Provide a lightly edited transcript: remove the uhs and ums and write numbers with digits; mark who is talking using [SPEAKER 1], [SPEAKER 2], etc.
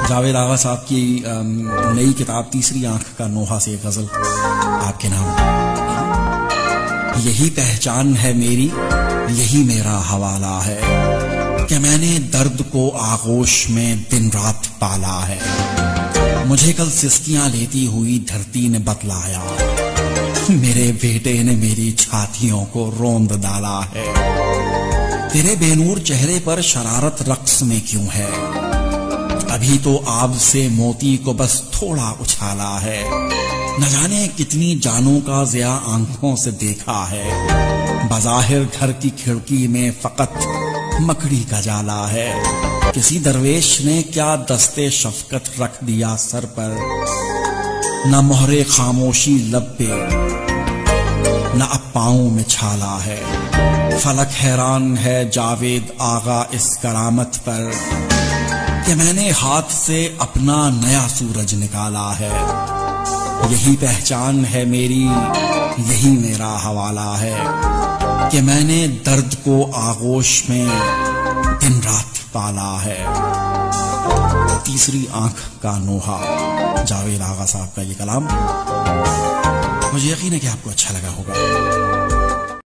[SPEAKER 1] جاوید آغا صاحب کی نئی کتاب تیسری آنکھ کا نوحہ سے ایک غزل آپ کے نام. یہی پہچان ہے میری، یہی میرا حوالہ ہے کہ میں نے درد کو آغوش میں دن رات پالا ہے. مجھے کل سستیاں لیتی ہوئی دھرتی نے بتلایا، میرے بیٹے نے میری چھاتیوں کو روند ڈالا ہے. تیرے بے نور چہرے پر شرارت رقص میں کیوں ہے؟ ابھی تو آب سے موتی کو بس تھوڑا اچھالا ہے. نہ جانے کتنی جانوں کا ضیاء آنکھوں سے دیکھا ہے. بظاہر گھر کی کھڑکی میں فقط مکڑی کا جالا ہے. کسی درویش نے کیا دستے شفقت رکھ دیا سر پر، نہ مہر خاموشی لب پہ نہ اب پاؤں میں چھالا ہے. فلک حیران ہے جاوید آغا اس کرامت پر کہ میں نے ہاتھ سے اپنا نیا سورج نکالا ہے. یہی پہچان ہے میری، یہی میرا حوالہ ہے کہ میں نے درد کو آغوش میں دن رات پالا ہے. تیسری آنکھ کا نوحہ، جاوید آغا صاحب کا یہ کلام. مجھے یقین ہے کہ آپ کو اچھا لگا ہوگا.